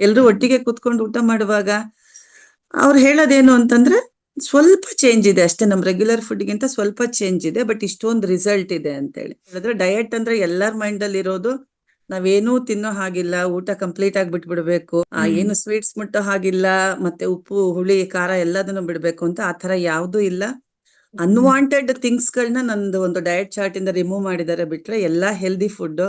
ಎಲ್ರು ಒಟ್ಟಿಗೆ ಕೂತ್ಕೊಂಡು ಊಟ ಮಾಡುವಾಗ ಅವ್ರು ಹೇಳೋದೇನು ಅಂತಂದ್ರೆ ಸ್ವಲ್ಪ ಚೇಂಜ್ ಇದೆ ಅಷ್ಟೇ, ನಮ್ ರೆಗ್ಯುಲರ್ ಫುಡ್ಗಿಂತ ಸ್ವಲ್ಪ ಚೇಂಜ್ ಇದೆ, ಬಟ್ ಇಷ್ಟೊಂದು ರಿಸಲ್ಟ್ ಇದೆ ಅಂತ ಹೇಳಿ ಹೇಳಿದ್ರೆ. ಡಯಟ್ ಅಂದ್ರೆ ಎಲ್ಲಾರ್ ಮೈಂಡ್ ಅಲ್ಲಿ ಇರೋದು ನಾವೇನೂ ತಿನ್ನೋ ಹಾಗಿಲ್ಲ, ಊಟ ಕಂಪ್ಲೀಟ್ ಆಗಿ ಬಿಟ್ಬಿಡ್ಬೇಕು, ಏನು ಸ್ವೀಟ್ಸ್ ಮುಟ್ಟೋ ಹಾಗಿಲ್ಲ, ಮತ್ತೆ ಉಪ್ಪು ಹುಳಿ ಖಾರ ಎಲ್ಲದನ್ನು ಬಿಡ್ಬೇಕು ಅಂತ. ಆತರ ಯಾವ್ದೂ ಇಲ್ಲ. ಅನ್ವಾಂಟೆಡ್ ಥಿಂಗ್ಸ್ ಗಳನ್ನ ನಂದು ಒಂದು ಡಯಟ್ ಚಾರ್ಟ್ ಇಂದ ರಿಮೂವ್ ಮಾಡಿದ್ದಾರೆ ಬಿಟ್ರೆ ಎಲ್ಲಾ ಹೆಲ್ದಿ ಫುಡ್.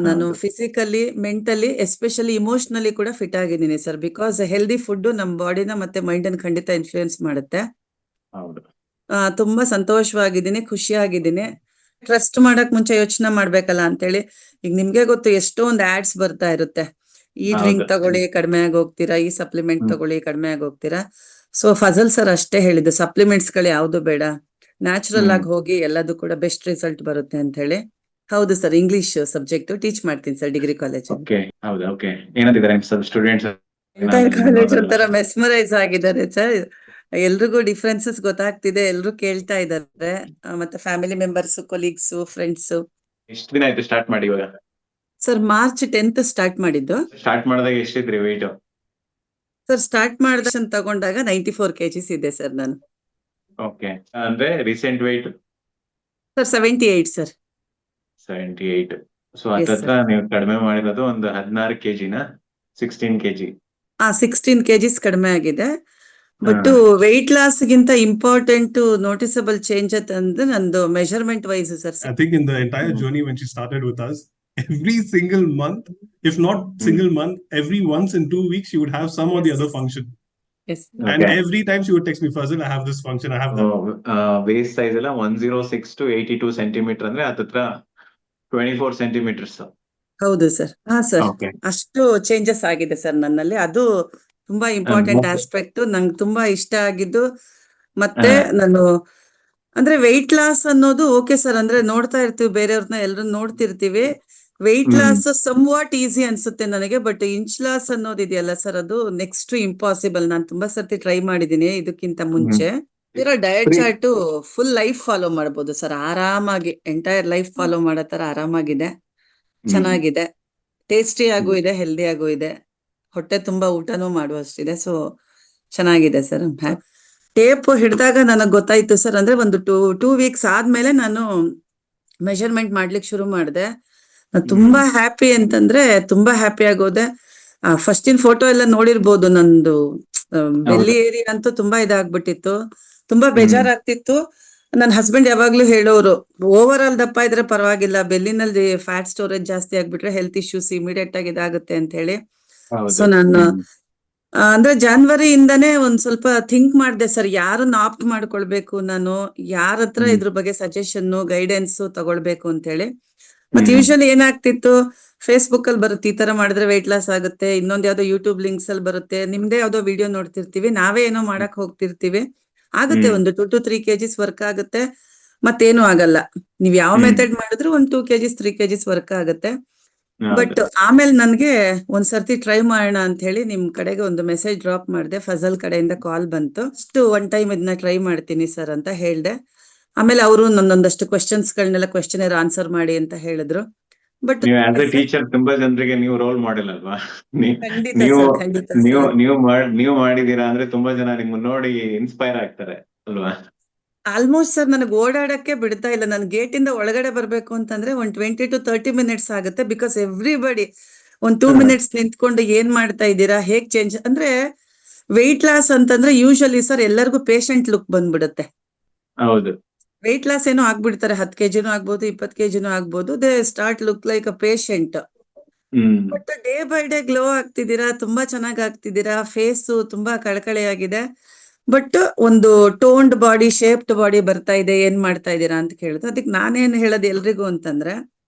ನಾನು ಫಿಸಿಕಲಿ, ಮೆಂಟಲಿ, ಎಸ್ಪೆಷಲಿ ಇಮೋಷನಲಿ ಕೂಡ ಫಿಟ್ ಆಗಿದ್ದೀನಿ ಸರ್. ಬಿಕಾಸ್ ಹೆಲ್ದಿ ಫುಡ್ ನಮ್ ಬಾಡಿನ ಮತ್ತೆ ಮೈಂಡ್ ಅನ್ನು ಖಂಡಿತ ಇನ್ಫ್ಲೂಯೆನ್ಸ್ ಮಾಡುತ್ತೆ. ತುಂಬಾ ಸಂತೋಷವಾಗಿದ್ದೀನಿ, ಖುಷಿಯಾಗಿದ್ದೀನಿ. ಟ್ರಸ್ಟ್ ಮಾಡಕ್ ಮುಂಚೆ ಯೋಚನೆ ಮಾಡ್ಬೇಕಲ್ಲ ಅಂತೇಳಿ. ಈಗ ನಿಮ್ಗೆ ಗೊತ್ತು ಎಷ್ಟೊಂದ್ ಆಡ್ಸ್ ಬರ್ತಾ ಇರುತ್ತೆ, ಈ ಡ್ರಿಂಕ್ ತಗೊಳ್ಳಿ ಕಡಿಮೆ ಆಗಿ ಹೋಗ್ತೀರಾ, ಈ ಸಪ್ಲಿಮೆಂಟ್ ತಗೊಳ್ಳಿ ಕಡಿಮೆ ಆಗಿ ಹೋಗ್ತೀರಾ. ಸೊ ಫಜಲ್ ಸರ್ ಅಷ್ಟೇ ಹೇಳಿದ್ದು, ಸಪ್ಲಿಮೆಂಟ್ಸ್ ಗಳು ಯಾವ್ದು ಬೇಡ, ನ್ಯಾಚುರಲ್ ಆಗಿ ಹೋಗಿ ಎಲ್ಲದೂ ಕೂಡ ಬೆಸ್ಟ್ ರಿಸಲ್ಟ್ ಬರುತ್ತೆ ಅಂತ ಹೇಳಿ. ಹೌದು ಸರ್, ಇಂಗ್ಲಿಷ್ ಸಬ್ಜೆಕ್ಟ್ ಟೀಚ್ ಮಾಡ್ತೀನಿ sir degree college. Entire college ಒಂಥರ ಮೆಸ್ಮರೈಸ್ ಆಗಿದ್ದಾರೆ ಸರ್. ಎಲ್ರಿಗೂ ಡಿಫ್ರೆನ್ಸಸ್ ಗೊತ್ತಾಗ್ತಿದೆ, ಎಲ್ರು ಕೇಳ್ತಾ ಇದ್ದಾರೆ, ಮತ್ತೆ ಫ್ಯಾಮಿಲಿ ಮೆಂಬರ್ಸ್, ಕೊಲೀಗ್ಸ್, ಫ್ರೆಂಡ್ಸ್. ಎಷ್ಟು ದಿನ ಆಯ್ತು ಸ್ಟಾರ್ಟ್ ಮಾಡಿ ಇವಾಗ? ಸರ್ ಮಾರ್ಚ್ 10th ಸ್ಟಾರ್ಟ್ ಮಾಡಿದ್ದು. ಸ್ಟಾರ್ಟ್ ಮಾಡಿದಾಗ ಎಷ್ಟಿದ್ರಿ ವೆಯ್ಟ್? ಸರ್ ಸ್ಟಾರ್ಟ್ ಮಾಡಿದ ತಗೊಂಡಾಗ 94 kgs ಇದೆ ಸರ್ ನಾನು. ಓಕೆ, ಅಂದ್ರೆ recent weight? Sir 78 sir. 78. So ಹತ್ತತ್ರ ನೀವು ಕಡಿಮೆ ಮಾಡಿರೋದು ಒಂದು 16 kgನ? 16 kg? 16 kgs ಕಡಿಮೆ ಆಗಿದೆ. ಬಟ್ ವೆಯ್ಟ್ ಲಾಸ್ ಗಿಂತ ಇಂಪಾರ್ಟೆಂಟ್ ನೋಟಿಸಬಲ್ ಚೇಂಜ್ ಅಂದ್ರೆ ನಂದು measurement wise sir. I think in the entire journey when she started with us, every single month, if not single month, every once in 2 weeks, she would have some or the other function. Yes. And every time she would text me, Fazil, I have this function, I have that. Waist size ಎಲ್ಲ 106 to 82 centimeter ಅಂದ್ರೆ ಹತ್ತತ್ರ 24 centimeters. ಹೌದು sir. ಹಾ sir, ಅಷ್ಟು changes ಆಗಿದೆ sir ನನ್ನಲ್ಲಿ. ಅದು ತುಂಬಾ ಇಂಪಾರ್ಟೆಂಟ್ ಆಸ್ಪೆಕ್ಟ್, ನಂಗೆ ತುಂಬಾ ಇಷ್ಟ ಆಗಿದ್ದು. ಮತ್ತೆ ನಾನು ಅಂದ್ರೆ ವೆಯ್ಟ್ ಲಾಸ್ ಅನ್ನೋದು ಓಕೆ ಸರ್, ಅಂದ್ರೆ ನೋಡ್ತಾ ಇರ್ತೀವಿ ಬೇರೆಯವ್ರನ್ನ, ಎಲ್ರು ನೋಡ್ತಿರ್ತೀವಿ. Weight loss somewhat easy ಅನ್ಸುತ್ತೆ ನನಗೆ, ಬಟ್ ಇಂಚ್ ಲಾಸ್ ಅನ್ನೋದು ಇದೆಯಲ್ಲ ಸರ್, ಅದು ನೆಕ್ಸ್ಟ್ ಇಂಪಾಸಿಬಲ್. ನಾನು ತುಂಬಾ ಸರ್ತಿ ಟ್ರೈ ಮಾಡಿದೀನಿ ಇದಕ್ಕಿಂತ ಮುಂಚೆ. ಇರೋ diet chart full life follow ಮಾಡ್ಬೋದು ಸರ್, ಆರಾಮಾಗಿ ಎಂಟೈರ್ ಲೈಫ್ ಫಾಲೋ ಮಾಡೋ ತರ ಆರಾಮಾಗಿದೆ, ಚೆನ್ನಾಗಿದೆ, ಟೇಸ್ಟಿ ಆಗೂ ಇದೆ, ಹೆಲ್ದಿ ಆಗೂ ಇದೆ, ಹೊಟ್ಟೆ ತುಂಬಾ ಊಟನೂ ಮಾಡುವಷ್ಟಿದೆ. ಸೊ ಚೆನ್ನಾಗಿದೆ ಸರ್. ಟೇಪ್ ಹಿಡಿದಾಗ ನನಗ್ ಗೊತ್ತಾಯ್ತು ಸರ್, ಅಂದ್ರೆ ಒಂದು ಟೂ ವೀಕ್ಸ್ ಆದ್ಮೇಲೆ ನಾನು ಮೆಜರ್ಮೆಂಟ್ ಮಾಡ್ಲಿಕ್ಕೆ ಶುರು ಮಾಡಿದೆ. ತುಂಬಾ ಹ್ಯಾಪಿ ಅಂತಂದ್ರೆ ತುಂಬಾ ಹ್ಯಾಪಿ ಆಗೋದೆ. ಫಸ್ಟಿನ ಫೋಟೋ ಎಲ್ಲ ನೋಡಿರ್ಬೋದು, ನಂದು ಬೆಲ್ಲಿ ಏರಿಯಾ ಅಂತೂ ತುಂಬಾ ಇದಾಗ್ಬಿಟ್ಟಿತ್ತು, ತುಂಬಾ ಬೇಜಾರಾಗ್ತಿತ್ತು. ನನ್ನ ಹಸ್ಬೆಂಡ್ ಯಾವಾಗ್ಲೂ ಹೇಳೋರು, ಓವರ್ ಆಲ್ ದಪ್ಪ ಇದ್ರೆ ಪರವಾಗಿಲ್ಲ, ಬೆಲ್ಲಿನಲ್ಲಿ ಫ್ಯಾಟ್ ಸ್ಟೋರೇಜ್ ಜಾಸ್ತಿ ಆಗ್ಬಿಟ್ರೆ ಹೆಲ್ತ್ ಇಶ್ಯೂಸ್ ಇಮಿಡಿಯೇಟ್ ಆಗಿ ಇದಾಗುತ್ತೆ ಅಂತ ಹೇಳಿ. ಸೊ ನಾನು ಅಂದ್ರೆ ಜನವರಿಯಿಂದಾನೇ ಒಂದ್ ಸ್ವಲ್ಪ ಥಿಂಕ್ ಮಾಡ್ದೆ ಸರ್, ಯಾರನ್ನ ಆಪ್ಟ್ ಮಾಡ್ಕೊಳ್ಬೇಕು ನಾನು, ಯಾರ ಹತ್ರ ಇದ್ರ ಬಗ್ಗೆ ಸಜೆಷನ್ ಗೈಡೆನ್ಸ್ ತಗೊಳ್ಬೇಕು ಅಂತ ಹೇಳಿ. ಮತ್ತೆ ಯೂಶಲಿ ಏನಾಗ್ತಿತ್ತು, ಫೇಸ್ಬುಕ್ ಅಲ್ಲಿ ಬರುತ್ತೆ ಈ ತರ ಮಾಡಿದ್ರೆ ವೆಯ್ಟ್ ಲಾಸ್ ಆಗುತ್ತೆ, ಇನ್ನೊಂದ್ ಯಾವ್ದೋ ಯೂಟ್ಯೂಬ್ ಲಿಂಕ್ಸ್ ಅಲ್ಲಿ ಬರುತ್ತೆ, ನಿಮ್ದೇ ಯಾವ್ದೋ ವಿಡಿಯೋ ನೋಡ್ತಿರ್ತೀವಿ, ನಾವೇ ಏನೋ ಮಾಡಕ್ ಹೋಗ್ತಿರ್ತೀವಿ, ಆಗುತ್ತೆ ಒಂದು 2 to 3 kgs ವರ್ಕ್ ಆಗುತ್ತೆ, ಮತ್ತೇನು ಆಗಲ್ಲ. ನೀವ್ ಯಾವ ಮೆಥಡ್ ಮಾಡಿದ್ರು ಒಂದು 2 kgs 3 kgs ವರ್ಕ್ ಆಗುತ್ತೆ. ಬಟ್ ಆಮೇಲೆ ನನ್ಗೆ ಒಂದ್ಸರ್ತಿ ಟ್ರೈ ಮಾಡೋಣ ಅಂತ ಹೇಳಿ ನಿಮ್ ಕಡೆಗೆ ಒಂದು ಮೆಸೇಜ್ ಡ್ರಾಪ್ ಮಾಡಿದೆ, ಫಜಲ್ ಕಡೆಯಿಂದ ಕಾಲ್ ಬಂತು. ಅಷ್ಟು ಒನ್ ಟೈಮ್ ಇದನ್ನ ಟ್ರೈ ಮಾಡ್ತೀನಿ ಸರ್ ಅಂತ ಹೇಳ್ದೆ. ಆಮೇಲೆ ಅವರು ನನ್ನೊಂದಷ್ಟು ಕ್ವೆಶ್ಚನ್ಸ್ ಗಳನ್ನೆಲ್ಲ ಕ್ವೆಶ್ಚನರ್ ಆನ್ಸರ್ ಮಾಡಿ ಅಂತ ಹೇಳಿದ್ರು. ಬಟ್ ಟೀಚರ್ ತುಂಬಾ ಜನರಿಗೆ ನೀವು ರೋಲ್ ಮಾಡೆಲ್ ಅಲ್ವಾ? ನೀವು ಮಾಡಿದೀರಾ ಅಂದ್ರೆ ತುಂಬಾ ಜನ ನಿಮ್ಮನ್ನ ನೋಡಿ ಇನ್ಸ್ಪೈರ್ ಆಗ್ತಾರೆ ಅಲ್ವಾ? ಆಲ್ಮೋಸ್ಟ್ ಸರ್ ನನಗೆ ಓಡಾಡಕ್ಕೆ ಬಿಡ್ತಾ ಇಲ್ಲ. ನನ್ ಗೇಟ್ ಇಂದ ಒಳಗಡೆ ಬರ್ಬೇಕು ಅಂತಂದ್ರೆ 20 to 30 minutes ಆಗುತ್ತೆ. ಬಿಕಾಸ್ ಎವ್ರಿಬಡಿ 2 minutes ನಿಂತ್ಕೊಂಡು ಏನ್ ಮಾಡ್ತಾ ಇದ್ದೀರಾ, ಹೇಗ್ ಚೇಂಜ್ ಅಂದ್ರೆ ವೆಯ್ಟ್ ಲಾಸ್ ಅಂತಂದ್ರೆ ಯೂಶಲಿ ಸರ್ ಎಲ್ಲರಿಗೂ ಪೇಷಂಟ್ ಲುಕ್ ಬಂದ್ಬಿಡುತ್ತೆ. ಹೌದು, ವೆಯ್ಟ್ ಲಾಸ್ ಏನೋ ಆಗ್ಬಿಡ್ತಾರೆ, 10 kgನೂ ಆಗ್ಬೋದು, 20 kgನೂ ಆಗ್ಬೋದು, they start look like a patient. But day by day glow ಆಗ್ತಿದ್ದೀರಾ, ತುಂಬಾ ಚೆನ್ನಾಗ್ ಆಗ್ತಿದ್ದೀರಾ, ಫೇಸ್ ತುಂಬಾ ಕಳಕಳೆಯಾಗಿದೆ, ಬಟ್ ಒಂದು ಟೋನ್ಡ್ ಬಾಡಿ, ಶೇಪ್ಡ್ ಬಾಡಿ ಬರ್ತಾ ಇದೆ, ಏನ್ ಮಾಡ್ತಾ ಇದ್ದೀರಾ ಅಂತ ಕೇಳಿದ್ರೆ ಅದಕ್ಕೆ ನಾನೇನ್ ಹೇಳೋದು ಎಲ್ರಿಗೂ ಅಂತಂದ್ರೆ,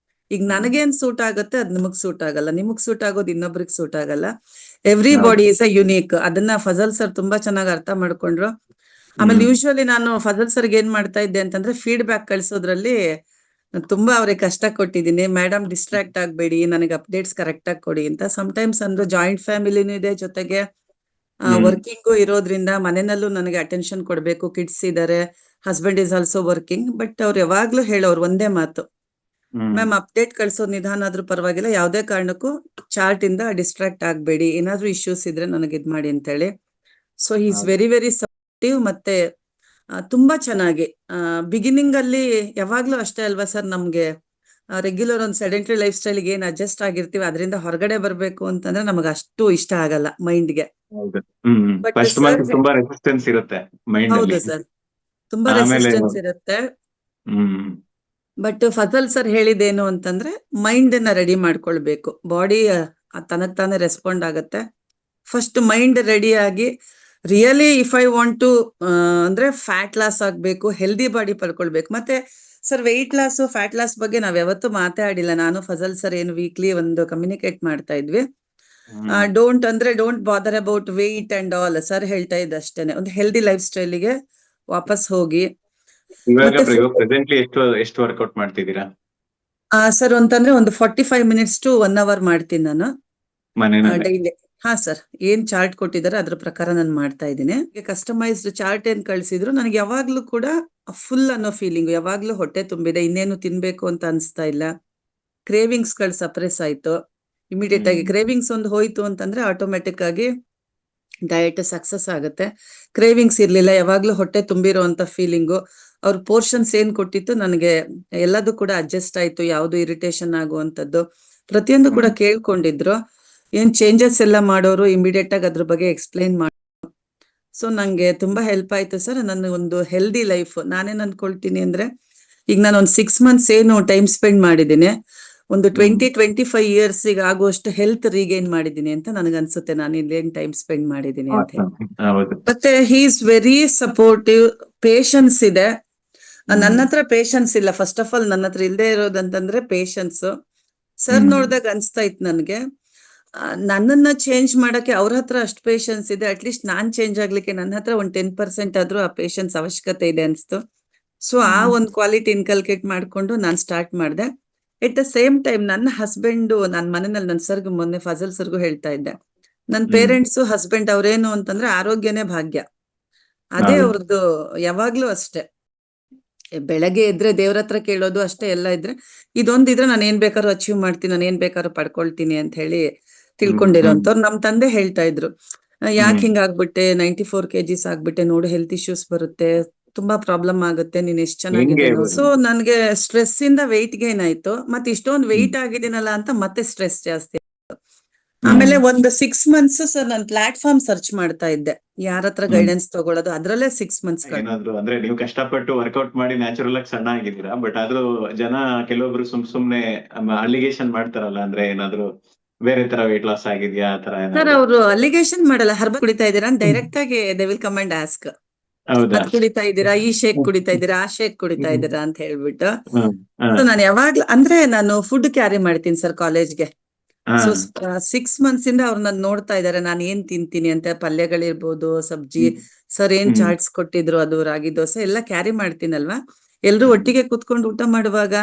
ಈಗ ನನಗೇನ್ ಸೂಟ್ ಆಗುತ್ತೆ ಅದ್ ನಿಮಗ್ ಸೂಟ್ ಆಗಲ್ಲ, ನಿಮಗ್ ಸೂಟ್ ಆಗೋದು ಇನ್ನೊಬ್ರಿಗೆ ಸೂಟ್ ಆಗಲ್ಲ. Every body is a unique. ಅದನ್ನ ಫಜಲ್ ಸರ್ ತುಂಬಾ ಚೆನ್ನಾಗಿ ಅರ್ಥ ಮಾಡ್ಕೊಂಡ್ರು. ಆಮೇಲೆ ಯೂಶುವಲಿ ನಾನು ಫಜಲ್ ಸರ್ಗೆ ಏನ್ ಮಾಡ್ತಾ ಇದ್ದೆ ಅಂತಂದ್ರೆ ಫೀಡ್ಬ್ಯಾಕ್ ಕಳ್ಸೋದ್ರಲ್ಲಿ ತುಂಬಾ ಅವ್ರಿಗೆ ಕಷ್ಟ ಕೊಟ್ಟಿದ್ದೀನಿ. ಮೇಡಮ್ ಡಿಸ್ಟ್ರಾಕ್ಟ್ ಆಗ್ಬೇಡಿ, ನನಗೆ ಅಪ್ಡೇಟ್ಸ್ ಕರೆಕ್ಟ್ ಆಗಿ ಕೊಡಿ ಅಂತ. ಸಮ್ಟೈಮ್ಸ್ ಅಂದ್ರೆ ಜಾಯಿಂಟ್ ಫ್ಯಾಮಿಲಿನೂ ಇದೆ, ಜೊತೆಗೆ ವರ್ಕಿಂಗು ಇರೋದ್ರಿಂದ ಮನೆಯಲ್ಲೂ ನನಗೆ ಅಟೆನ್ಷನ್ ಕೊಡ್ಬೇಕು, ಕಿಡ್ಸ್ ಇದಾರೆ, husband is also working. But ಅವ್ರು ಯಾವಾಗ್ಲೂ ಹೇಳೋರು ಒಂದೇ ಮಾತು, ಮ್ಯಾಮ್ ಅಪ್ಡೇಟ್ ಕಳ್ಸೋ ನಿಧಾನ ಆದ್ರೂ ಪರವಾಗಿಲ್ಲ, ಯಾವ್ದೇ ಕಾರಣಕ್ಕೂ ಚಾರ್ಟ್ ಇಂದ ಡಿಸ್ಟ್ರಾಕ್ಟ್ ಆಗ್ಬೇಡಿ, ಏನಾದ್ರೂ ಇಶ್ಯೂಸ್ ಇದ್ರೆ ನನಗೆ ಇದ್ ಮಾಡಿ ಅಂತ ಹೇಳಿ. So he is very very supportive. ಮತ್ತೆ ತುಂಬಾ ಚೆನ್ನಾಗಿ ಬಿಗಿನಿಂಗ್ ಅಲ್ಲಿ ಯಾವಾಗ್ಲೂ ಅಷ್ಟೇ ಅಲ್ವಾ ಸರ್, ನಮ್ಗೆ ರೆಗ್ಯುಲರ್ ಒಂದು ಸೆಡೆಂಟರಿ ಲೈಫ್ ಸ್ಟೈಲ್ ಏನ್ ಅಡ್ಜಸ್ಟ್ ಆಗಿರ್ತೀವಿ ಅದರಿಂದ ಹೊರಗಡೆ ಬರ್ಬೇಕು ಅಂತಂದ್ರೆ ನಮಗೆ ಅಷ್ಟು ಇಷ್ಟ ಆಗಲ್ಲ ಮೈಂಡ್ಗೆ. ಬಟ್ ಫಸ್ಟ್ ಸರ್ ತುಂಬಾ ರೆಸಿಸ್ಟೆನ್ಸ್ ಇರುತ್ತೆ ಮೈಂಡ್ ಅಲ್ಲಿ, ಹೌದು ಸರ್, ತುಂಬಾ ಆಮೇಲೆ ರೆಸಿಸ್ಟೆನ್ಸ್ ಇರುತ್ತೆ. ಹ್ಮ್ ಬಟ್ ಫಜಲ್ ಸರ್ ಹೇಳಿದೇನು ಅಂತಂದ್ರೆ ಮೈಂಡ್ ನ ರೆಡಿ ಮಾಡ್ಕೊಳ್ಬೇಕು, ಬಾಡಿ ತನಗ್ ತಾನೇ ರೆಸ್ಪಾಂಡ್ ಆಗತ್ತೆ. ಫಸ್ಟ್ ಮೈಂಡ್ ರೆಡಿ ಆಗಿ really if I want to ಅಂದ್ರೆ ಫ್ಯಾಟ್ ಲಾಸ್ ಆಗ್ಬೇಕು, ಹೆಲ್ದಿ ಬಾಡಿ ಪಡ್ಕೊಳ್ಬೇಕು. ಮತ್ತೆ sir weight loss fat loss ಬಗ್ಗೆ ನಾವ್ ಯಾವತ್ತೂ ಮಾತಾಡಿಲ್ಲ, ನಾನು ಫಜಲ್ ಸರ್ ಏನು ವೀಕ್ಲಿ ಒಂದು ಕಮ್ಯುನಿಕೇಟ್ ಮಾಡ್ತಾ ಇದ್ವಿ. Don't bother about weight and all. Sir ಹೇಳ್ತಾ ಇದ್ದ ಅಷ್ಟೇನೆ, ಒಂದು ಹೆಲ್ದಿ ಲೈಫ್ ಸ್ಟೈಲ್ಗೆ ವಾಪಸ್ ಹೋಗಿ. ಇವಾಗ ಪ್ರೆಸೆಂಟ್ಲಿ ಎಷ್ಟು ವರ್ಕೌಟ್ ಮಾಡ್ತಿದ್ದೀರಾ ಸರ್ ಅಂತಂದ್ರೆ ಒಂದು 45 minutes to 1 hour ಮಾಡ್ತೀನಿ ನಾನು ಡೈಲಿ. ಹಾ ಸರ್, ಏನ್ ಚಾರ್ಟ್ ಕೊಟ್ಟಿದ್ದಾರೆ ಅದ್ರ ಪ್ರಕಾರ ನಾನು ಮಾಡ್ತಾ ಇದ್ದೀನಿ. ಕಸ್ಟಮೈಸ್ಡ್ ಚಾರ್ಟ್ ಏನ್ ಕಳ್ಸಿದ್ರು ನನಗೆ ಯಾವಾಗ್ಲೂ ಕೂಡ ಫುಲ್ ಅನ್ನೋ ಫೀಲಿಂಗ್, ಯಾವಾಗ್ಲೂ ಹೊಟ್ಟೆ ತುಂಬಿದೆ, ಇನ್ನೇನು ತಿನ್ಬೇಕು ಅಂತ ಅನ್ಸ್ತಾ ಇಲ್ಲ. ಕ್ರೇವಿಂಗ್ಸ್ ಗಳು ಸಪ್ರೆಸ್ ಆಯ್ತು ಇಮಿಡಿಯೇಟ್ ಆಗಿ. ಕ್ರೇವಿಂಗ್ಸ್ ಒಂದು ಹೋಯ್ತು ಅಂತಂದ್ರೆ ಆಟೋಮೆಟಿಕ್ ಆಗಿ ಡಯಟ್ ಸಕ್ಸಸ್ ಆಗುತ್ತೆ. ಕ್ರೇವಿಂಗ್ಸ್ ಇರ್ಲಿಲ್ಲ, ಯಾವಾಗ್ಲೂ ಹೊಟ್ಟೆ ತುಂಬಿರೋ ಅಂತ ಫೀಲಿಂಗು. ಅವ್ರ ಪೋರ್ಷನ್ಸ್ ಏನ್ ಕೊಟ್ಟಿತ್ತು ನನಗೆ ಎಲ್ಲದೂ ಕೂಡ ಅಡ್ಜಸ್ಟ್ ಆಯ್ತು, ಯಾವ್ದು ಇರಿಟೇಷನ್ ಆಗುವಂತದ್ದು ಪ್ರತಿಯೊಂದು ಕೂಡ ಕೇಳ್ಕೊಂಡಿದ್ರು. ಏನ್ ಚೇಂಜಸ್ ಎಲ್ಲ ಮಾಡೋರು ಇಮಿಡಿಯೇಟ್ ಆಗಿ ಅದ್ರ ಬಗ್ಗೆ ಎಕ್ಸ್ಪ್ಲೈನ್ ಮಾಡಿ. ಸೊ ನಂಗೆ ತುಂಬಾ ಹೆಲ್ಪ್ ಆಯ್ತು ಸರ್. ನನ್ನ ಒಂದು ಹೆಲ್ದಿ ಲೈಫ್ ನಾನೇನ್ ಅನ್ಕೊಳ್ತೀನಿ ಅಂದ್ರೆ, ಈಗ ನಾನು ಒಂದು 6 months ಏನು ಟೈಮ್ ಸ್ಪೆಂಡ್ ಮಾಡಿದ್ದೀನಿ, ಒಂದು 20-25 years ಆಗುವಷ್ಟು ಹೆಲ್ತ್ ರೀಗೈನ್ ಮಾಡಿದ್ದೀನಿ ಅಂತ ನನಗನ್ಸುತ್ತೆ, ನಾನು ಇಲ್ಲೇನ್ ಟೈಮ್ ಸ್ಪೆಂಡ್ ಮಾಡಿದ್ದೀನಿ ಅಂತ ಹೇಳಿ. ಮತ್ತೆ he is very supportive, patience ಇದೆ. ನನ್ನ ಹತ್ರ ಪೇಶನ್ಸ್ ಇಲ್ಲ, ಫಸ್ಟ್ ಆಫ್ ಆಲ್ ನನ್ನ ಹತ್ರ ಇಲ್ಲದೆ ಇರೋದಂತಂದ್ರೆ ಪೇಶನ್ಸ್. ಸರ್ ನೋಡ್ದಾಗ ಅನ್ಸ್ತಾ ಇತ್ತು ನನ್ಗೆ, ನನ್ನನ್ನ ಚೇಂಜ್ ಮಾಡಕ್ಕೆ ಅವ್ರ ಹತ್ರ ಅಷ್ಟು ಪೇಶನ್ಸ್ ಇದೆ, ಅಟ್ಲೀಸ್ಟ್ ನಾನ್ ಚೇಂಜ್ ಆಗ್ಲಿಕ್ಕೆ ನನ್ನ ಹತ್ರ ಒಂದು 10% ಆದ್ರೂ ಆ ಪೇಶನ್ಸ್ ಅವಶ್ಯಕತೆ ಇದೆ ಅನ್ಸ್ತು. ಸೊ ಆ ಒಂದು ಕ್ವಾಲಿಟಿ ಇನ್ಕಲ್ಕೇಟ್ ಮಾಡ್ಕೊಂಡು ನಾನ್ ಸ್ಟಾರ್ಟ್ ಮಾಡಿದೆ. ಎಟ್ ದ ಸೇಮ್ ಟೈಮ್ ನನ್ನ ಹಸ್ಬೆಂಡ್, ನನ್ನ ಮನೆಯಲ್ಲಿ ನನ್ನ ಸರ್ಗು ಮೊನ್ನೆ ಫಜಲ್ ಸರ್ಗು ಹೇಳ್ತಾ ಇದ್ದೆ, ನನ್ನ ಪೇರೆಂಟ್ಸ್ ಹಸ್ಬೆಂಡ್ ಅವ್ರೇನು ಅಂತಂದ್ರೆ ಆರೋಗ್ಯನೇ ಭಾಗ್ಯ, ಅದೇ ಅವ್ರದ್ದು ಯಾವಾಗ್ಲೂ ಅಷ್ಟೇ. ಬೆಳಗ್ಗೆ ಇದ್ರೆ ದೇವ್ರ ಹತ್ರ ಕೇಳೋದು ಅಷ್ಟೇ, ಎಲ್ಲ ಇದ್ರೆ ಇದೊಂದಿದ್ರೆ ನಾನು ಏನ್ ಬೇಕಾದ್ರೂ ಅಚೀವ್ ಮಾಡ್ತೀನಿ, ನಾನು ಏನ್ ಬೇಕಾದ್ರೂ ಪಡ್ಕೊಳ್ತೀನಿ ಅಂತ ಹೇಳಿ ತಿಳ್ಕೊಂಡಿರೋಂಥವ್ರು. ನಮ್ ತಂದೆ ಹೇಳ್ತಾ ಇದ್ರು, ಯಾಕೆ ಹಿಂಗ ಆಗ್ಬಿಟ್ಟೆ, 94 kgs ಆಗ್ಬಿಟ್ಟೆ ನೋಡು, ಹೆಲ್ತ್ ಇಶ್ಯೂಸ್ ಬರುತ್ತೆ, ತುಂಬಾ ಪ್ರಾಬ್ಲಮ್ ಆಗುತ್ತೆ, ನೀನ್ ಎಷ್ಟ್ ಚೆನ್ನಾಗಿದೆ. ಸೊ ನನ್ಗೆ ಸ್ಟ್ರೆಸ್ ಇಂದ ವೆಯ್ಟ್ ಗೇನ್ ಆಯ್ತು, ಮತ್ತೆ ಇಷ್ಟೊಂದು ವೆಯ್ಟ್ ಆಗಿದ್ದೀನಲ್ಲ ಅಂತ ಮತ್ತೆ ಸ್ಟ್ರೆಸ್ ಜಾಸ್ತಿ. ಆಮೇಲೆ ಒಂದು 6 months ಸರ್ ನಾನು ಪ್ಲಾಟ್ಫಾರ್ಮ್ ಸರ್ಚ್ ಮಾಡ್ತಾ ಇದ್ದೆ, ಯಾರ ಹತ್ರ ಗೈಡೆನ್ಸ್ ತಗೊಳ್ಳೋದು, ಅದ್ರಲ್ಲೇ 6 months ಏನಾದ್ರು ಅಂದ್ರೆ ನೀವು ಕಷ್ಟಪಟ್ಟು ವರ್ಕೌಟ್ ಮಾಡಿ ನ್ಯಾಚುರಲ್ ಆಗಿ ಸಣ್ಣ ಆಗಿದ್ದೀರಾ, ಬಟ್ ಆದ್ರೂ ಜನ ಕೆಲವೊಬ್ರು ಸುಮ್ನೆ ಅಲಿಗೇಷನ್ ಮಾಡ್ತಾರಲ್ಲ, ಅಂದ್ರೆ ಏನಾದ್ರು ಬೇರೆ ತರ ವೆಯ್ಟ್ ಲಾಸ್ ಆಗಿದ್ಯಾ ಆ ತರ. ಸರ್ ಅವರು ಅಲಿಗೇಷನ್ ಮಾಡಲ್ಲ, ಹರ್ಬಲ್ ಕುಡಿತಾ ಇದ್ದೀರಾ ಅಂತ ಡೈರೆಕ್ಟ್ ಆಗಿ they will come and ask, ಅದ್ ಕುಡಿತಾ ಇದ್ದೀರಾ, ಈ ಶೇಕ್ ಕುಡಿತಾ ಇದ್ದೀರಾ, ಆ ಶೇಕ್ ಕುಡಿತಾ ಇದ್ದೀರಾ ಅಂತ ಹೇಳ್ಬಿಟ್ಟು. ಸೊ ನಾನು ಯಾವಾಗ್ಲೂ ಅಂದ್ರೆ ನಾನು ಫುಡ್ ಕ್ಯಾರಿ ಮಾಡ್ತೀನಿ ಸರ್ ಕಾಲೇಜ್ಗೆ. ಸೊ 6 months ಇಂದ ಅವ್ರು ನನ್ ನೋಡ್ತಾ ಇದಾರೆ, ನಾನು ಏನ್ ತಿಂತೀನಿ ಅಂತ, ಪಲ್ಯಗಳಿರ್ಬೋದು, ಸಬ್ಜಿ. ಸರ್ ಏನ್ ಚಾರ್ಟ್ಸ್ ಕೊಟ್ಟಿದ್ರು, ಅದು ರಾಗಿ ದೋಸೆ ಎಲ್ಲ ಕ್ಯಾರಿ ಮಾಡ್ತೀನಲ್ವಾ. ಎಲ್ರು ಒಟ್ಟಿಗೆ ಕುತ್ಕೊಂಡು ಊಟ ಮಾಡುವಾಗ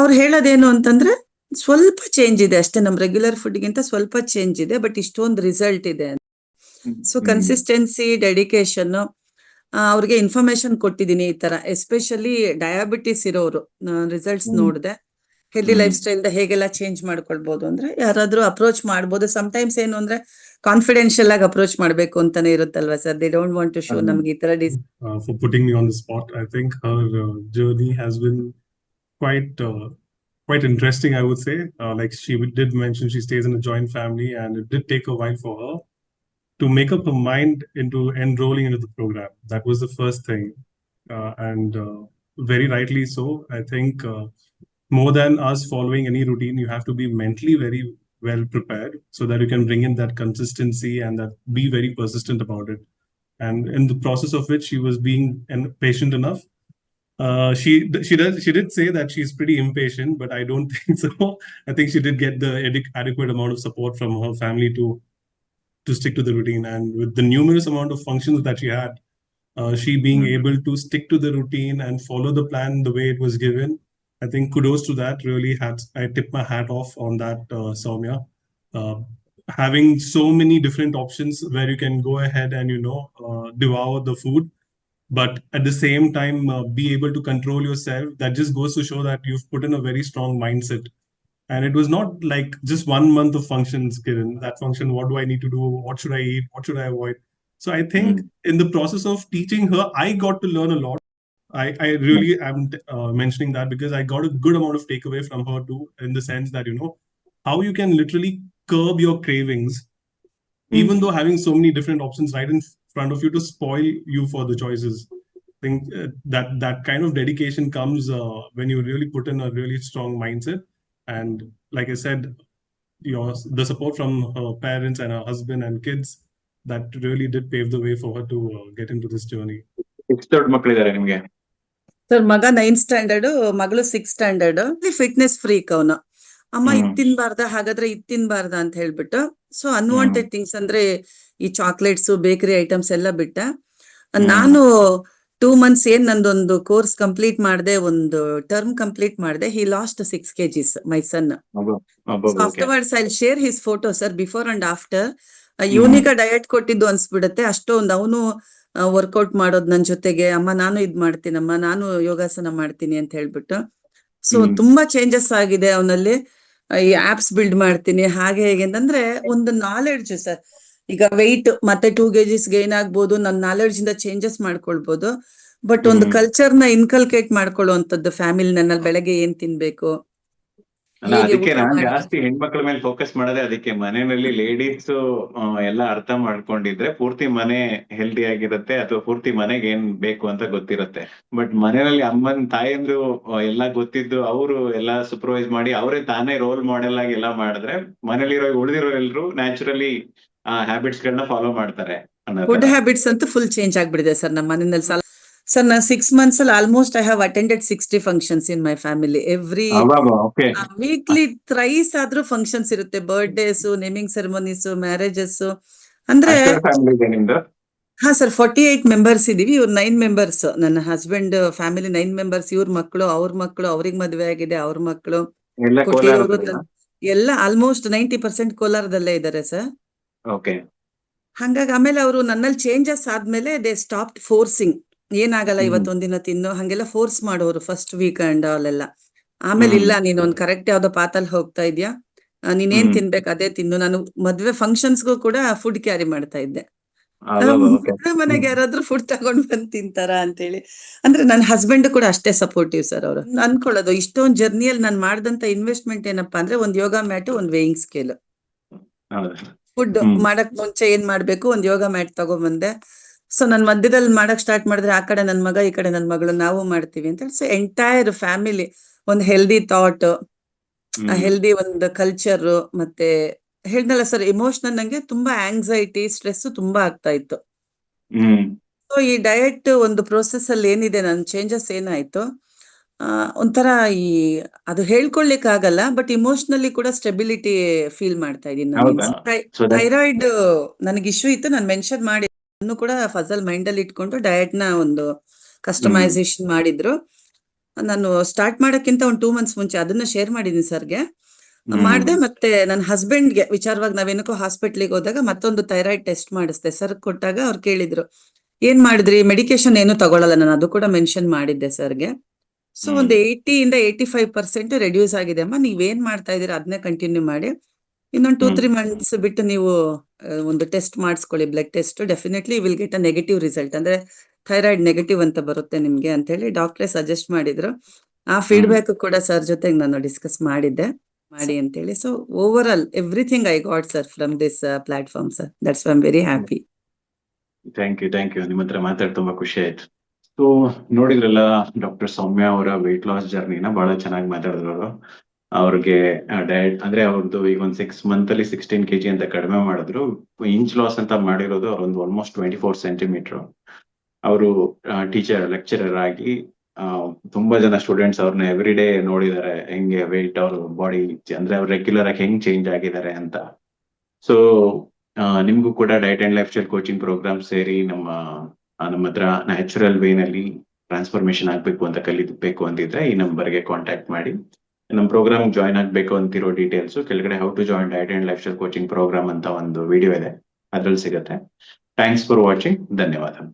ಅವ್ರು ಹೇಳೋದೇನು ಅಂತಂದ್ರೆ, ಸ್ವಲ್ಪ ಚೇಂಜ್ ಇದೆ ಅಷ್ಟೇ, ನಮ್ ರೆಗ್ಯುಲರ್ ಫುಡ್ ಗಿಂತ ಸ್ವಲ್ಪ ಚೇಂಜ್ ಇದೆ, ಬಟ್ ಇಷ್ಟೊಂದು ರಿಸಲ್ಟ್ ಇದೆ. ಸೊ ಕನ್ಸಿಸ್ಟೆನ್ಸಿ, ಡೆಡಿಕೇಶನ್, ಅವ್ರಿಗೆ ಇನ್ಫಾರ್ಮೇಶನ್ ಕೊಟ್ಟಿದ್ದೀನಿ ಈ ತರ. ಎಸ್ಪೆಷಲಿ ಡಯಾಬಿಟಿಸ್ ಇರೋರು ರಿಸಲ್ಟ್ಸ್ ನೋಡಿದೆ, ಹೆಲ್ದಿ ಲೈಫ್ ಸ್ಟೈಲ್ ಹೇಗೆಲ್ಲ ಚೇಂಜ್ ಮಾಡ್ಕೊಳ್ಬಹುದು ಅಂದ್ರೆ ಯಾರಾದ್ರೂ ಅಪ್ರೋಚ್ ಮಾಡ್ಬೋದು. ಸಮ್ಟೈಮ್ಸ್ ಏನು ಅಂದ್ರೆ ಕಾನ್ಫಿಡೆನ್ಶಿಯಲ್ ಆಗಿ ಅಪ್ರೋಚ್ ಮಾಡ್ಬೇಕು ಅಂತಾನೆ ಇರುತ್ತಲ್ವಾ sir, they don't want to show ನಮ್ಗೆ ಈ ತರ. For putting me on the spot, I think her journey has been quite interesting, I would say. Like she did mention, she stays in a joint family, and it did take a while for her to make up her mind into enrolling into the program. That was the first thing, and very rightly so. I think more than us following any routine, you have to be mentally very well prepared so that you can bring in that consistency and that be very persistent about it. And in the process of which she was being patient enough. She did say that she's pretty impatient, but I don't think so. I think she did get the adequate amount of support from her family to stick to the routine. And with the numerous amount of functions that she had, she being able to stick to the routine and follow the plan the way it was given, I think kudos to that. Really, I tip my hat off on that, Soumya. Having so many different options where you can go ahead and devour the food but at the same time be able to control yourself. That just goes to show that you've put in a very strong mindset. And it was not like just 1 month of functions, Kiran. That function, what do I need to do? What should I eat? What should I avoid? So I think in the process of teaching her, I got to learn a lot. I really am mentioning that because I got a good amount of takeaway from her too, in the sense that, how you can literally curb your cravings, even though having so many different options right in front of you to spoil you for the choices. I think that kind of dedication comes when you really put in a really strong mindset. And like I said, the support from her parents and her husband and kids, that really did pave the way for her to get into this journey. ಎಷ್ಟು ದೊಡ್ಡ ಮಕ್ಕಳಿದ್ದಾರೆ ನಿಮ್ಗೆ? Sir ಮಗ 9th standard, ಮಗಳು 6th standard. Fitness freak ಅವನು. ಅಮ್ಮ ಇದ್ ತಿನ್ಬಾರ್ದ, ಹಾಗಾದ್ರೆ ಇದ್ ತಿನ್ಬಾರ್ದ ಅಂತ ಹೇಳ್ಬಿಟ್ಟು. ಸೊ ಅನ್ವಾಂಟೆಡ್ ಥಿಂಗ್ಸ್ ಅಂದ್ರೆ ಈ ಚಾಕ್ಲೇಟ್ಸ್, ಬೇಕರಿ ಐಟಮ್ಸ್ ಎಲ್ಲ ಬಿಟ್ಟ. ನಾನು 2 months ಏನ್ ನಂದೊಂದು ಕೋರ್ಸ್ ಕಂಪ್ಲೀಟ್ ಮಾಡಿದೆ, ಒಂದು ಟರ್ಮ್ ಕಂಪ್ಲೀಟ್ ಮಾಡಿದೆ. He lost 6 kgs, my son. Afterwards I will share his photo sir, before and after. Unique diet ಕೊಟ್ಟಿದ್ದು ಅನ್ಸ್ಬಿಡುತ್ತೆ. ಅಷ್ಟೊಂದು ಅವನು ವರ್ಕೌಟ್ ಮಾಡೋದು ನನ್ ಜೊತೆಗೆ. ಅಮ್ಮ ನಾನು ಇದ್ ಮಾಡ್ತೀನಮ್ಮ, ನಾನು ಯೋಗಾಸನ ಮಾಡ್ತೀನಿ ಅಂತ ಹೇಳ್ಬಿಟ್ಟು. ಸೊ ತುಂಬಾ ಚೇಂಜಸ್ ಆಗಿದೆ ಅವನಲ್ಲಿ. ಈ ಆಪ್ಸ್ ಬಿಲ್ಡ್ ಮಾಡ್ತೀನಿ ಹಾಗೆ ಹೇಗೆ ಅಂತಂದ್ರೆ ಒಂದು ನಾಲೆಡ್ಜ್ ಸರ್. ಈಗ ವೆಯ್ಟ್ ಮತ್ತೆ 2 kgs ಗೈನ್ ಆಗ್ಬೋದು, ನನ್ನ ನಾಲೆಡ್ಜ್ ಇಂದ ಚೇಂಜಸ್ ಮಾಡ್ಕೊಳ್ಬಹುದು. ಬಟ್ ಒಂದು ಕಲ್ಚರ್ ನ ಇನ್ಕಲ್ಕೇಟ್ ಮಾಡ್ಕೊಳ್ಳುವಂತದ್ದು ಫ್ಯಾಮಿಲಿ ನನ್ನಲ್ಲಿ. ಬೆಳಗ್ಗೆ ಏನ್ ತಿನ್ಬೇಕು, ಅದಕ್ಕೆ ನಾನ್ ಜಾಸ್ತಿ ಹೆಣ್ಮಕ್ಳ ಮೇಲೆ ಫೋಕಸ್ ಮಾಡೋದೇ ಅದಕ್ಕೆ. ಮನೆಯಲ್ಲಿ ಲೇಡೀಸ್ ಎಲ್ಲ ಅರ್ಥ ಮಾಡ್ಕೊಂಡಿದ್ರೆ ಪೂರ್ತಿ ಮನೆ ಹೆಲ್ದಿ ಆಗಿರುತ್ತೆ, ಅಥವಾ ಪೂರ್ತಿ ಮನೆಗೆ ಏನ್ ಬೇಕು ಅಂತ ಗೊತ್ತಿರುತ್ತೆ. ಬಟ್ ಮನೆಯಲ್ಲಿ ಅಮ್ಮನ್ ತಾಯಂದ್ರು ಎಲ್ಲ ಗೊತ್ತಿದ್ದು ಅವರು ಎಲ್ಲ ಸೂಪರ್ವೈಸ್ ಮಾಡಿ ಅವರೇ ತಾನೇ ರೋಲ್ ಮಾಡೆಲ್ ಆಗಿ ಎಲ್ಲ ಮಾಡಿದ್ರೆ ಮನೇಲಿರೋ ಉಳಿದಿರೋ ಎಲ್ರು ನ್ಯಾಚುರಲಿ ಆ ಹ್ಯಾಬಿಟ್ಸ್ ಗಳನ್ನ ಫಾಲೋ ಮಾಡ್ತಾರೆ. ಫುಡ್ ಹ್ಯಾಬಿಟ್ಸ್ ಅಂತೂ ಫುಲ್ ಚೇಂಜ್ ಆಗ್ಬಿಡಿದೆ ಸರ್ ನಮ್ಮ ಮನೆಯಲ್ಲಿ. ಸರ್ ನಾನು 6 months ಅಲ್ಲಿ almost I have attended 60 functions in my family. Every weekly thrice ಆದ್ರೂ ಫಂಕ್ಷನ್ಸ್ ಇರುತ್ತೆ. Birthdays, naming ceremonies, marriages. ಅಂದ್ರೆ ಹಾ ಸರ್, 48 members ಇದೀವಿ. ಇವ್ರು 9 members. ನನ್ನ ಹಸ್ಬೆಂಡ್ ಫ್ಯಾಮಿಲಿ 9 members. ಇವ್ರ ಮಕ್ಕಳು, ಅವ್ರ ಮಕ್ಕಳು, ಅವ್ರಿಗೆ ಮದ್ವೆ ಆಗಿದೆ, ಅವ್ರ ಮಕ್ಕಳು ಎಲ್ಲ ಆಲ್ಮೋಸ್ಟ್ 90% ಕೋಲಾರದಲ್ಲೇ ಇದ್ದಾರೆ ಸರ್. ಹಂಗಾಗಿ ಆಮೇಲೆ ಅವರು ನನ್ನಲ್ಲಿ ಚೇಂಜಸ್ ಆದ್ಮೇಲೆ ದೇ ಸ್ಟಾಪ್ಡ್ ಫೋರ್ಸಿಂಗ್. ಏನಾಗಲ್ಲ ಇವತ್ತೊಂದಿನ ತಿನ್ನು ಹಂಗೆಲ್ಲ ಫೋರ್ಸ್ ಮಾಡೋರು ಫಸ್ಟ್ ವೀಕ್ ಅಂಡ್ ಅಲ್ಲೆಲ್ಲ. ಆಮೇಲೆ ಇಲ್ಲ, ನೀನ್ ಒಂದ್ ಕರೆಕ್ಟ್ ಯಾವ್ದೋ ಪಾತಲ್ಲಿ ಹೋಗ್ತಾ ಇದ್ಯಾ, ನೀನೇನ್ ತಿನ್ಬೇಕು ಅದೇ ತಿನ್ನು. ನಾನು ಮದ್ವೆ ಫಂಕ್ಷನ್ಸ್ಗೂ ಕೂಡ ಫುಡ್ ಕ್ಯಾರಿ ಮಾಡ್ತಾ ಇದ್ದೆ. ಮನೆಗೆ ಯಾರಾದ್ರೂ ಫುಡ್ ತಗೊಂಡ್ ಬಂದ್ ತಿಂತಾರ ಅಂತೇಳಿ. ಅಂದ್ರೆ ನನ್ನ ಹಸ್ಬೆಂಡ್ ಕೂಡ ಅಷ್ಟೇ ಸಪೋರ್ಟಿವ್ ಸರ್. ಅವರು ಅನ್ಕೊಳ್ಳೋದು ಇಷ್ಟೊಂದ್ ಜರ್ನಿಯಲ್ಲಿ ನಾನು ಮಾಡ್ದಂತ ಇನ್ವೆಸ್ಟ್ಮೆಂಟ್ ಏನಪ್ಪಾ ಅಂದ್ರೆ ಒಂದ್ ಯೋಗ ಮ್ಯಾಟ್, ಒಂದ್ ವೇಯಿಂಗ್ ಸ್ಕೇಲ್. ಫುಡ್ ಮಾಡಕ್ ಮುಂಚೆ ಏನ್ ಮಾಡ್ಬೇಕು, ಒಂದ್ ಯೋಗ ಮ್ಯಾಟ್ ತಗೊಂಡ್ಬಂದೆ. ಸೊ ನನ್ ಮಧ್ಯದಲ್ಲಿ ಮಾಡಕ್ ಸ್ಟಾರ್ಟ್ ಮಾಡಿದ್ರೆ ಆ ಕಡೆ ನನ್ ಮಗ, ಈ ಕಡೆ ನನ್ ಮಗಳು, ನಾವು ಮಾಡ್ತೀವಿ ಅಂತ ಹೇಳಿ. ಸೊ ಎಂಟೈರ್ ಫ್ಯಾಮಿಲಿ ಒಂದ್ ಹೆಲ್ದಿ ಥಾಟ್, ಹೆಲ್ದಿ ಒಂದು ಕಲ್ಚರ್. ಮತ್ತೆ ಹೇಳ್ದಲ್ಲ ಸರ್, ಇಮೋಷನಲ್ ನಂಗೆ ತುಂಬಾ ಆಂಗ್ಸೈಟಿ, ಸ್ಟ್ರೆಸ್ ತುಂಬಾ ಆಗ್ತಾ ಇತ್ತು. ಸೊ ಈ ಡಯಟ್ ಒಂದು ಪ್ರೋಸೆಸ್ ಅಲ್ಲಿ ಏನಿದೆ, ನನ್ ಚೇಂಜಸ್ ಏನಾಯ್ತು, ಒಂಥರ ಅದು ಹೇಳ್ಕೊಳ್ಲಿಕ್ ಆಗಲ್ಲ, ಬಟ್ ಇಮೋಷನಲಿ ಕೂಡ ಸ್ಟೆಬಿಲಿಟಿ ಫೀಲ್ ಮಾಡ್ತಾ ಇದೀನಿ. ಥೈರಾಯ್ಡ್ ನನಗೆ ಇಶ್ಯೂ ಇತ್ತು, ನಾನು ಮೆನ್ಷನ್ ಮಾಡಿ ಕೂಡ ಫಸಲ್ ಮೈಂಡ್ ಅಲ್ಲಿ ಇಟ್ಕೊಂಡು ಡಯಟ್ ನ ಒಂದು ಕಸ್ಟಮೈಸೇಷನ್ ಮಾಡಿದ್ರು. ನಾನು ಸ್ಟಾರ್ಟ್ ಮಾಡಕ್ಕಿಂತ ಒಂದು 2 months ಮುಂಚೆ ಅದನ್ನ ಶೇರ್ ಮಾಡಿದೀನಿ ಸರ್ಗೆ. ಮಾಡ್ದೆ. ಮತ್ತೆ ನನ್ನ ಹಸ್ಬೆಂಡ್ಗೆ ವಿಚಾರವಾಗಿ ನಾವೇನಕ್ಕೋ ಹಾಸ್ಪಿಟ್ಲಿಗೆ ಹೋದಾಗ ಮತ್ತೊಂದು ಥೈರಾಯ್ಡ್ ಟೆಸ್ಟ್ ಮಾಡಿಸ್ದೆ. ಸರ್ ಕೊಟ್ಟಾಗ ಅವ್ರು ಕೇಳಿದ್ರು, ಏನ್ ಮಾಡಿದ್ರಿ? ಮೆಡಿಕೇಶನ್ ಏನು ತಗೊಳಲ್ಲ ನಾನು, ಅದು ಕೂಡ ಮೆನ್ಷನ್ ಮಾಡಿದ್ದೆ ಸರ್ಗೆ. ಸೊ ಒಂದು 80 to 85% ರೆಡ್ಯೂಸ್ ಆಗಿದೆ ಅಮ್ಮ, ನೀವೇನ್ ಮಾಡ್ತಾ ಇದೀರಾ ಅದನ್ನೇ ಕಂಟಿನ್ಯೂ ಮಾಡಿ. ಇನ್ನೊಂದು 2-3 months ಬಿಟ್ಟು ನೀವು ಒಂದು ಟೆಸ್ಟ್ ಮಾಡಿಸ್ಕೊಳ್ಳಿ, blood test. Definitely will get a negative result. ಅಂದ್ರೆ ಥೈರಾಯ್ಡ್ ನೆಗೆಟಿವ್ ಅಂತ ಬರುತ್ತೆ ನಿಮ್ಗೆ ಅಂತ ಹೇಳಿ ಡಾಕ್ಟ್ರೇ ಸಜೆಸ್ಟ್ ಮಾಡಿದ್ರು. ಆ ಫೀಡ್ಬ್ಯಾಕ್ ಕೂಡ ಸರ್ ಜೊತೆಗೆ ನಾನು ಡಿಸ್ಕಸ್ ಮಾಡಿದ್ದೆ, ಮಾಡಿ ಅಂತ ಹೇಳಿ. So overall everything I got sir from this platform sir. That's why I am very happy. Thank you. ನಿಮ್ಮ ಹತ್ರ ಮಾತಾಡಿ ತುಂಬಾ ಖುಷಿ ಆಯ್ತು. ಸೊ ನೋಡಿದ್ರಲ್ಲ, ಡಾಕ್ಟರ್ ಸೌಮ್ಯ ಅವರ ವೆಯ್ಟ್ ಲಾಸ್ ಜರ್ನಿನ ಬಹಳ ಚೆನ್ನಾಗಿ ಮಾತಾಡಿದ್ರು ಅವರು. ಅವ್ರಿಗೆ ಡಯಟ್ ಅಂದ್ರೆ ಅವ್ರದ್ದು ಈಗ ಒಂದು 6 months ಅಲ್ಲಿ 16 kg ಅಂತ ಕಡಿಮೆ ಮಾಡಿದ್ರು. ಇಂಚ್ ಲಾಸ್ ಅಂತ ಮಾಡಿರೋದು ಅವ್ರೊಂದು ಆಲ್ಮೋಸ್ಟ್ 24 centimeter. ಅವರು ಲೆಕ್ಚರರ್ ಆಗಿ ತುಂಬಾ ಜನ ಸ್ಟೂಡೆಂಟ್ಸ್ ಅವ್ರನ್ನ ಎವ್ರಿ ಡೇ ನೋಡಿದ್ದಾರೆ, ಹೆಂಗೆ ವೆಯ್ಟ್ ಅವ್ರ ಬಾಡಿ ಅಂದ್ರೆ ಅವ್ರು ರೆಗ್ಯುಲರ್ ಆಗಿ ಹೆಂಗ್ ಚೇಂಜ್ ಆಗಿದ್ದಾರೆ ಅಂತ. ಸೊ ನಿಮ್ಗೂ ಕೂಡ diet and lifestyle coaching program ಸೇರಿ ನಮ್ಮ ಹತ್ರ ನ್ಯಾಚುರಲ್ ವೇನಲ್ಲಿ ಟ್ರಾನ್ಸ್ಫಾರ್ಮೇಶನ್ ಆಗ್ಬೇಕು ಅಂತ ಕಲಿಬೇಕು ಅಂತಿದ್ರೆ ಈ ನಂಬರ್ಗೆ ಕಾಂಟ್ಯಾಕ್ಟ್ ಮಾಡಿ. ನಮ್ಮ ಪ್ರೋಗ್ರಾಮ್ ಜಾಯ್ನ್ ಆಗ್ಬೇಕು ಅಂತಿರೋ ಡೀಟೇಲ್ಸ್ ಕೆಳಗಡೆ how to join diet and lifestyle coaching program ಅಂತ ಒಂದು ವಿಡಿಯೋ ಇದೆ, ಅದ್ರಲ್ಲಿ ಸಿಗುತ್ತೆ. Thanks for watching. ಧನ್ಯವಾದ.